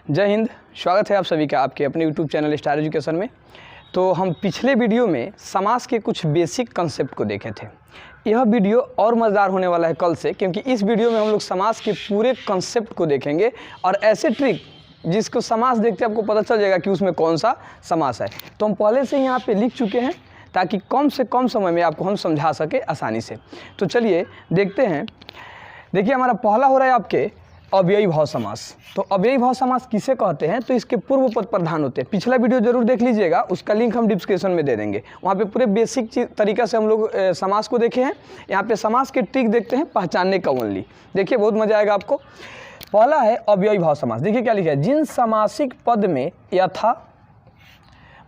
जय हिंद। स्वागत है आप सभी का आपके अपने YouTube चैनल स्टार एजुकेशन में। तो हम पिछले वीडियो में समास के कुछ बेसिक कंसेप्ट को देखे थे। यह वीडियो और मज़ेदार होने वाला है कल से, क्योंकि इस वीडियो में हम लोग समास के पूरे कंसेप्ट को देखेंगे और ऐसे ट्रिक जिसको समास देखते आपको पता चल जाएगा कि उसमें कौन सा समास है। तो हम पहले से यहाँ पे लिख चुके हैं ताकि कम से कम समय में आपको हम समझा सके आसानी से। तो चलिए देखते हैं। देखिए हमारा पहला हो रहा है आपके अव्ययी भाव समास। तो अव्ययी भाव समास किसे कहते हैं? तो इसके पूर्व पद प्रधान होते हैं। पिछला वीडियो जरूर देख लीजिएगा, उसका लिंक हम डिस्क्रिप्शन में दे देंगे। वहाँ पे पूरे बेसिक तरीका से हम लोग समास को देखे हैं। यहाँ पे समास के ट्रिक देखते हैं पहचानने का ओनली। देखिए बहुत मजा आएगा आपको। पहला है अव्ययी भाव समास। देखिए क्या लिखा है, जिन समासिक पद में यथा,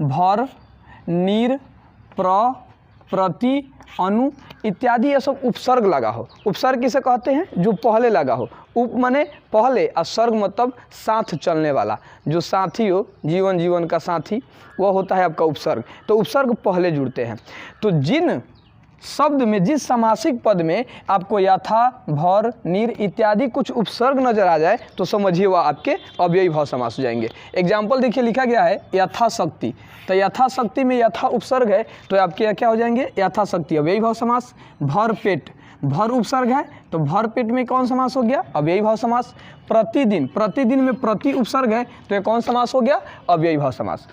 भर, निर, प्र, प्रति, अनु इत्यादि ये सब उपसर्ग लगा हो। उपसर्ग किसे कहते हैं? जो पहले लगा हो। उप माने पहले और सर्ग मतलब साथ चलने वाला, जो साथी हो, जीवन का साथी, वह होता है आपका उपसर्ग। तो उपसर्ग पहले जुड़ते हैं। तो जिन शब्द में, जिस समासिक पद में आपको यथा, भर, निर इत्यादि कुछ उपसर्ग नजर आ जाए तो समझिए वह आपके अव्ययी भाव समास हो जाएंगे। एग्जाम्पल देखिए लिखा गया है यथाशक्ति। तो यथाशक्ति में यथा उपसर्ग है तो आपके क्या हो जाएंगे? यथाशक्ति अव्ययी भाव समास। भर पेट, भर उपसर्ग है तो भर पेट में कौन समास हो गया? अव्ययी भाव समास। प्रतिदिन, प्रतिदिन में प्रति उपसर्ग है तो ये कौन समास हो गया? अव्ययी भाव समास।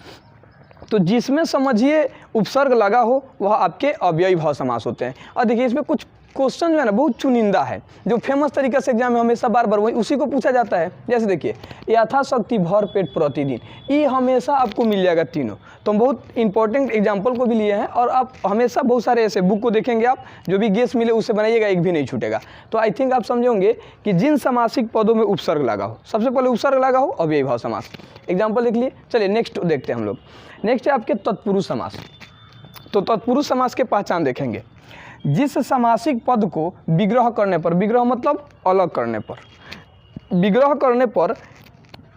तो जिसमें समझिए उपसर्ग लगा हो वह आपके अव्ययी भाव समास होते हैं। और देखिए इसमें कुछ क्वेश्चन जो है ना बहुत चुनिंदा है, जो फेमस तरीके से एग्जाम में हमेशा बार बार वही उसी को पूछा जाता है। जैसे देखिए यथाशक्ति, भर पेट, प्रतिदिन, ये हमेशा आपको मिल जाएगा तीनों। तो हम बहुत इंपॉर्टेंट एग्जाम्पल को भी लिए हैं और आप हमेशा बहुत सारे ऐसे बुक को देखेंगे, आप जो भी गेस मिले उससे बनाइएगा, एक भी नहीं छूटेगा। तो आई थिंक आप समझेंगे कि जिन समासिक पदों में उपसर्ग लगा हो, सबसे पहले उपसर्ग लगा हो अव्ययी भाव समास। एग्जाम्पल देख लिए। चलिए नेक्स्ट देखते हैं हम लोग। नेक्स्ट है आपके तत्पुरुष समास। तो तत्पुरुष समास के पहचान देखेंगे। जिस समासिक पद को विग्रह करने पर, विग्रह मतलब अलग करने पर, विग्रह करने पर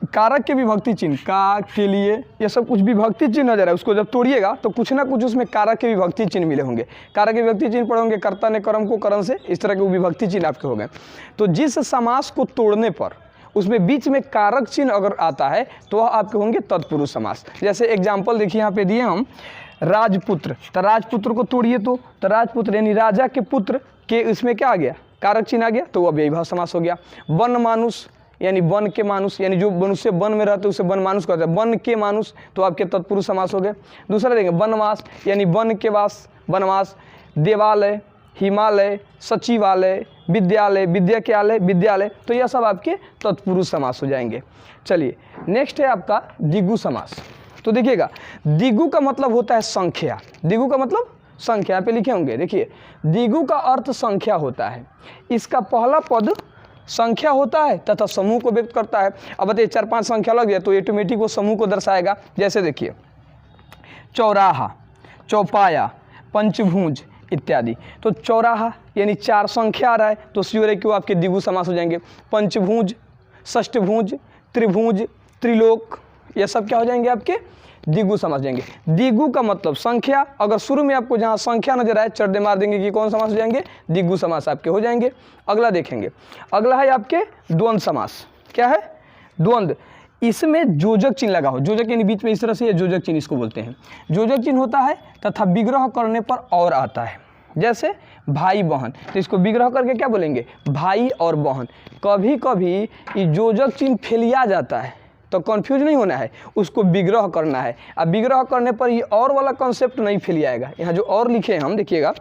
कारक के विभक्ति चिन्ह, का, के लिए, ये सब कुछ विभक्ति चिन्ह नजर है, उसको जब तोड़िएगा तो कुछ ना कुछ उसमें कारक के विभक्ति चिन्ह मिले होंगे। कारक के विभक्ति चिन्ह पढ़े होंगे, कर्ता ने कर्म को करण से, इस तरह के विभक्ति चिन्ह आपके हो गए। तो जिस समास को तोड़ने पर उसमें बीच में कारक चिन्ह अगर आता है तो वह आपके होंगे तत्पुरुष समास। जैसे एग्जाम्पल देखिए यहाँ पे दिए हम, राजपुत्र। तो राजपुत्र को तोड़िए तो राजपुत्र यानी राजा के पुत्र के, इसमें क्या आ गया? कारक चिन्ह आ गया, तो वह अव्ययी भाव समास हो गया। वन मानुष यानी वन के मानुष, यानी जो मनुष्य वन में रहते उसे वन मानुष कहते हैं। वन के मानुष तो आपके तत्पुरुष समास हो गए। दूसरा देखेंगे वनवास यानी वन के वास, वनवास। देवालय, हिमालय, सचिवालय, विद्यालय, विद्या के आलय, विद्यालय, तो यह सब आपके तत्पुरुष समास हो जाएंगे। चलिए नेक्स्ट है आपका द्विगु समास। तो देखिएगा द्विगु का मतलब होता है संख्या। द्विगु का मतलब संख्या, पे लिखे होंगे। देखिए द्विगु का अर्थ संख्या होता है। इसका पहला पद संख्या होता है तथा समूह को व्यक्त करता है। अब बताइए 4-5 संख्या लग गया तो ऑटोमेटिक वो समूह को दर्शाएगा। जैसे देखिए चौराहा, चौपाया, पंचभुज इत्यादि। तो चौराहा यानी 4 संख्या आ रहा है तो श्योर है कि वो आपके द्विगु समास हो जाएंगे। पंचभुज, षष्ठभुज, त्रिभुज, त्रिलोक, ये सब क्या हो जाएंगे? आपके द्विगु समास जाएंगे। द्विगु का मतलब संख्या। अगर शुरू में आपको जहाँ संख्या नजर आए चढ़ दे मार देंगे कि कौन समास हो जाएंगे? द्विगु समास आपके हो जाएंगे। अगला देखेंगे, अगला है आपके द्वंद्व समास। क्या है? द्वंद्व। इसमें योजक चिन्ह लगा हो। योजक यानी बीच में इस तरह से, योजक चिन्ह इसको बोलते हैं। योजक चिन्ह होता है तथा विग्रह करने पर और आता है। जैसे भाई बहन, तो इसको विग्रह करके क्या बोलेंगे? भाई और बहन। कभी कभी ये योजक चिन्ह फैलिया जाता है तो कंफ्यूज नहीं होना है, उसको विग्रह करना है। अब विग्रह करने पर ये और वाला कॉन्सेप्ट नहीं फैलियाएगा। यहाँ जो और लिखे हैं हम देखिएगा,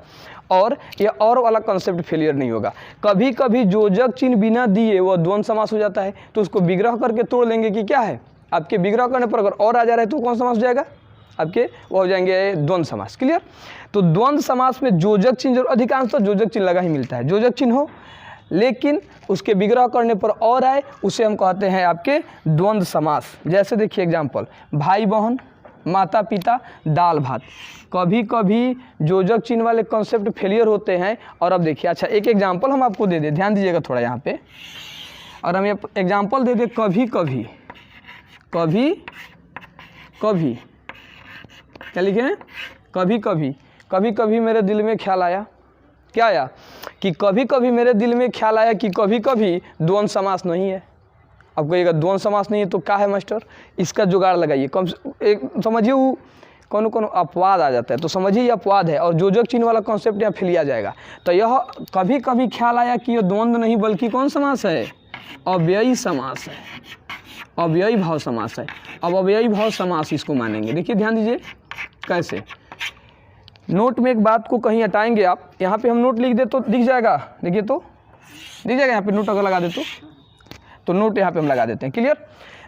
और ये और वाला कॉन्सेप्ट फेलियर नहीं होगा। कभी कभी योजक चिन्ह बिना दिए वो द्वंद्व समास हो जाता है तो उसको विग्रह करके तोड़ लेंगे कि क्या है आपके विग्रह करने पर अगर और आ जा रहा है तो कौन समास हो जाएगा? आपके वो हो जाएंगे द्वंद्व समास। क्लियर? तो द्वंद्व समास में योजक चिन्ह जरूर, अधिकांशतः योजक चिन्ह लगा ही मिलता है। योजक चिन्ह हो लेकिन उसके विग्रह करने पर और आए उसे हम कहते हैं आपके द्वंद्व समास। जैसे देखिए एग्जाम्पल, भाई बहन, माता पिता, दाल भात। कभी कभी योजक चिन्ह वाले कॉन्सेप्ट फेलियर होते हैं। और अब देखिए, अच्छा एक एग्जाम्पल हम आपको दे दें, ध्यान दीजिएगा थोड़ा यहाँ पे। और हम एग्जाम्पल दे दें, कभी कभी, कभी कभी, क्या लिखे हैं? कभी कभी, कभी कभी मेरे दिल में ख्याल आया। क्या आया? कि कभी कभी मेरे दिल में ख्याल आया कि कभी कभी द्वंद्व समास नहीं है। अब कहिएगा द्वंद्व समास नहीं है तो क्या है मास्टर, इसका जुगाड़ लगाइए। कम एक समझिए वो कौन कौन अपवाद आ जाता है, तो समझिए ये अपवाद है और जोजक चिन्ह वाला कॉन्सेप्ट यहाँ फिर लिया जाएगा। तो यह कभी कभी ख्याल आया कि यह द्वंद्व नहीं बल्कि कौन समास है, अव्ययी समास है, अव्ययी भाव समास है। अब अव्ययी भाव समास इसको मानेंगे। देखिए ध्यान दीजिए कैसे, नोट में एक बात को कहीं हटाएंगे आप, यहाँ पे हम नोट लिख दे तो दिख जाएगा, देखिए तो दिख जाएगा यहाँ पे नोट अगर लगा दे तो नोट यहाँ पे हम लगा देते हैं। क्लियर,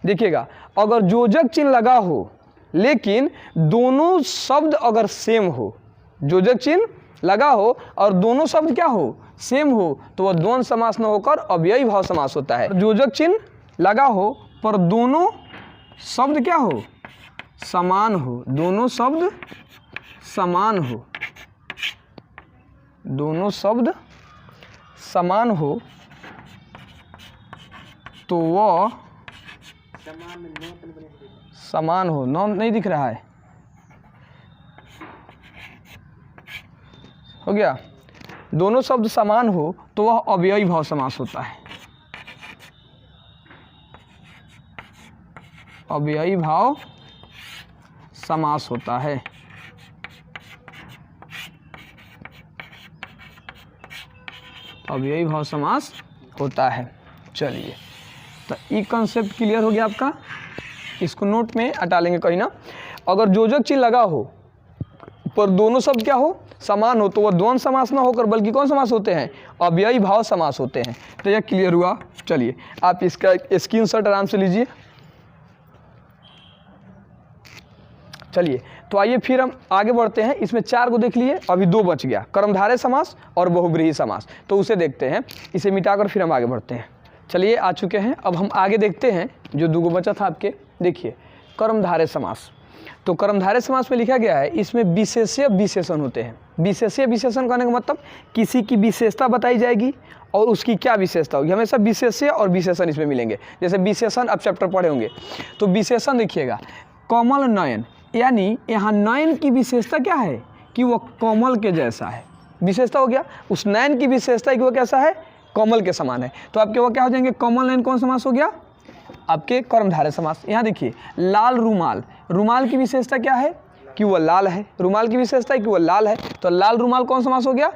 देखिएगा अगर जोजक चिन्ह लगा हो लेकिन दोनों शब्द अगर सेम हो, जोजक चिन्ह लगा हो और दोनों शब्द क्या हो, सेम हो, तो वह द्वंद्व समास न होकर अव्ययी भाव समास होता है। जोजक चिन्ह लगा हो पर दोनों शब्द क्या हो, समान हो, दोनों शब्द समान हो, दोनों शब्द समान हो तो वह समान हो, नॉन नहीं दिख रहा है, हो गया, दोनों शब्द समान हो तो वह अव्ययी भाव समास होता है, अव्ययी भाव समास होता है। अव्ययी भाव समास होता है। चलिए तो ये कंसेप्ट क्लियर हो गया आपका, इसको नोट में हटा लेंगे कहीं ना। अगर जोजक चिन्ह लगा हो पर दोनों शब्द क्या हो, समान हो, तो वह द्वंद्व समास ना होकर बल्कि कौन समास होते हैं, अव्ययी भाव समास होते हैं। तो यह क्लियर हुआ। चलिए आप इसका स्क्रीनशॉट आराम से लीजिए। चलिए तो आइए फिर हम आगे बढ़ते हैं। इसमें 4 को देख लिए, अभी 2 बच गया, कर्मधारय समास और बहुब्रीहि समास, तो उसे देखते हैं। इसे मिटाकर फिर हम आगे बढ़ते हैं। चलिए आ चुके हैं, अब हम आगे देखते हैं जो 2 बचा था आपके। देखिए कर्मधारय समास, तो कर्मधारय समास में लिखा गया है इसमें विशेष्य विशेषण होते हैं। विशेष्य विशेषण कहने का मतलब किसी की विशेषता बताई जाएगी और उसकी क्या विशेषता होगी, हमेशा विशेष्य और विशेषण इसमें मिलेंगे। जैसे विशेषण आप चैप्टर पढ़े होंगे, तो विशेषण देखिएगा कोमल नयन, यानी यहाँ नयन की विशेषता क्या है कि वह कोमल के जैसा है, विशेषता हो गया उस नयन की विशेषता कि वह कैसा है, कोमल के समान है। तो आपके वो क्या हो जाएंगे, कोमल नयन कौन समास हो गया, आपके कर्मधारय समास। यहाँ देखिए लाल रुमाल, रुमाल की विशेषता क्या है कि वह लाल है, रुमाल की विशेषता है कि वह लाल है, तो लाल रुमाल कौन समास हो गया,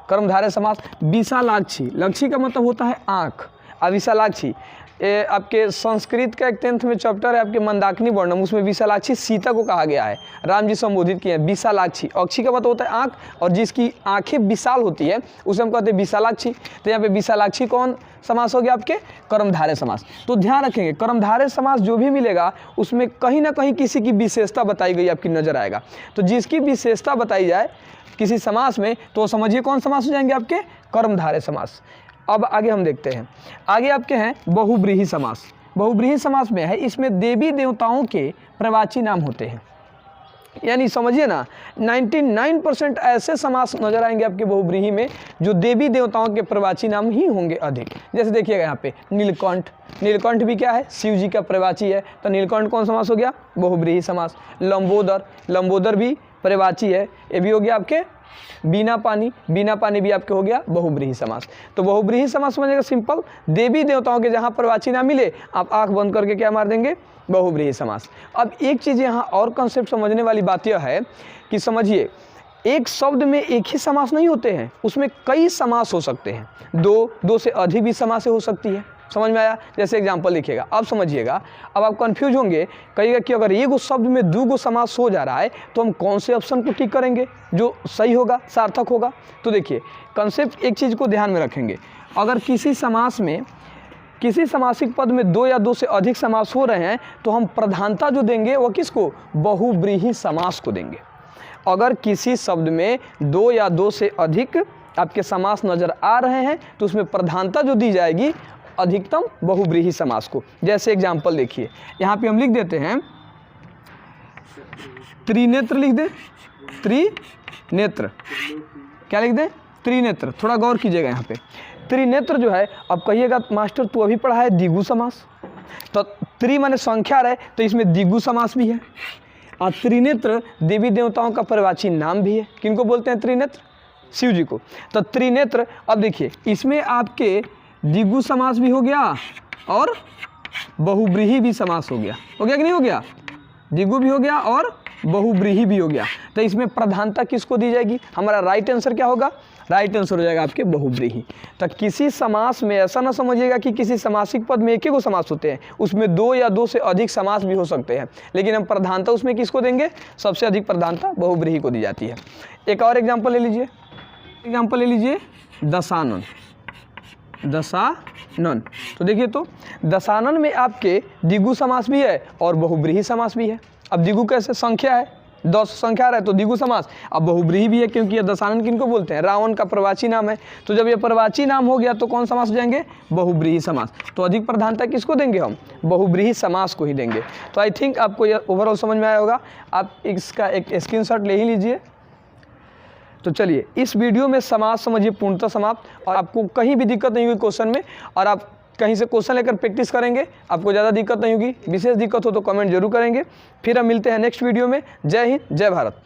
कर्मधारय समास। विशालाक्षी, लक्षी का मतलब होता है आँख, अब विशालाक्षी आपके संस्कृत का एक 10th में चैप्टर है आपके मंदाकिनी वर्णम, उसमें विशालाक्षी सीता को कहा गया है, राम जी संबोधित किए हैं विशालाक्षी। अक्षी का मतलब होता है आँख, और जिसकी आँखें विशाल होती है उसे हम कहते हैं विशालाक्षी। तो यहाँ पे विशालाक्षी कौन समास हो गया, आपके कर्मधारय समास। तो ध्यान रखेंगे कर्मधारय समास जो भी मिलेगा उसमें कहीं ना कहीं किसी की विशेषता बताई गई आपकी नजर आएगा। तो जिसकी विशेषता बताई जाए किसी समास में तो समझिए कौन समास हो जाएंगे, आपके कर्मधारय समास। अब आगे हम देखते हैं, आगे आपके हैं बहुब्रीहि समास। बहुब्रीहि समास में है इसमें देवी देवताओं के प्रवाची नाम होते हैं, यानी समझिए ना 99% ऐसे समास नजर आएंगे आपके बहुब्रीहि में जो देवी देवताओं के प्रवाची नाम ही होंगे अधिक। जैसे देखिएगा यहाँ पे नीलकंठ, नीलकंठ भी क्या है, शिव जी का प्रवाची है, तो नीलकंठ कौन समास हो गया, बहुब्रीहि समास। लंबोदर, लंबोदर भी प्रवाची है, ये भी हो गया आपके। बिना पानी, बिना पानी भी आपके हो गया बहुब्रीहि समास। तो बहुब्रीहि समास समझिएगा सिंपल, देवी देवताओं के जहाँ प्रवाची ना मिले आप आंख बंद करके क्या मार देंगे, बहुब्रीहि समास। अब एक चीज़ यहाँ और कंसेप्ट समझने वाली बात यह है कि समझिए एक शब्द में एक ही समास नहीं होते हैं, उसमें कई समास हो सकते हैं, दो से अधिक भी समास हो सकती है। समझ में आया, जैसे एग्जांपल लिखिएगा, अब समझिएगा। अब आप कंफ्यूज होंगे, कहिएगा कि अगर एक शब्द में 2 समास हो जा रहा है तो हम कौन से ऑप्शन को टिक करेंगे जो सही होगा, सार्थक होगा। तो देखिए कंसेप्ट एक चीज़ को ध्यान में रखेंगे, अगर किसी समास में किसी समासिक पद में 2 या 2 से अधिक समास हो रहे हैं तो हम प्रधानता जो देंगे वो किसको, बहुब्रीहि समास को देंगे। अगर किसी शब्द में 2 या 2 से अधिक आपके समास नजर आ रहे हैं तो उसमें प्रधानता जो दी जाएगी अधिकतम बहुब्रीहि समास को। जैसे एग्जाम्पल देखिए, यहाँ पे हम लिख देते हैं त्रिनेत्र, लिख दें त्रिनेत्र, क्या लिख दें, त्रिनेत्र। थोड़ा गौर कीजिएगा यहाँ पे, त्रिनेत्र जो है, अब कहिएगा मास्टर तू अभी पढ़ा है द्विगु समास, तो त्रि माने संख्या रहे तो इसमें द्विगु समास भी है, और त्रिनेत्र देवी देवताओं का प्रवाची नाम भी है। किनको बोलते हैं त्रिनेत्र, शिव जी को। तो त्रिनेत्र, अब देखिए इसमें आपके द्विगु समास भी हो गया और बहुब्रीही भी समास हो गया कि नहीं हो गया? द्विगु भी हो गया और बहुब्रीही भी हो गया। तो इसमें प्रधानता किसको दी जाएगी? हमारा राइट आंसर क्या होगा? राइट आंसर हो जाएगा आपके बहुब्रीही। तो किसी समास में ऐसा ना समझिएगा कि किसी समासिक पद में एक ही को समास होते हैं, उसमें 2 या 2 से अधिक समास भी हो सकते हैं, लेकिन हम प्रधानता उसमें किसको देंगे? सबसे अधिक प्रधानता बहुब्रीही को दी जाती है। एक और एग्जाम्पल ले लीजिए, दशानन। तो देखिए, तो दशानन में आपके द्विगु समास भी है और बहुब्रीही समास भी है। अब द्विगु कैसे? संख्या है, 10 संख्या रहा है तो द्विगु समास। अब बहुब्रीही भी है क्योंकि यह दशानन किनको बोलते हैं? रावण का प्रवाची नाम है। तो जब ये प्रवाची नाम हो गया तो कौन समास हो जाएंगे? बहुब्रीही समास। तो अधिक प्रधानता किसको देंगे हम? बहुब्रीही समास को ही देंगे। तो आई थिंक आपको यह ओवरऑल समझ में आया होगा। आप इसका एक स्क्रीनशॉट ले ही लीजिए। तो चलिए, इस वीडियो में समास समझिए पूर्णतः समाप्त, और आपको कहीं भी दिक्कत नहीं हुई क्वेश्चन में, और आप कहीं से क्वेश्चन लेकर प्रैक्टिस करेंगे, आपको ज़्यादा दिक्कत नहीं होगी। विशेष दिक्कत हो तो कमेंट जरूर करेंगे। फिर हम मिलते हैं नेक्स्ट वीडियो में। जय हिंद, जय भारत।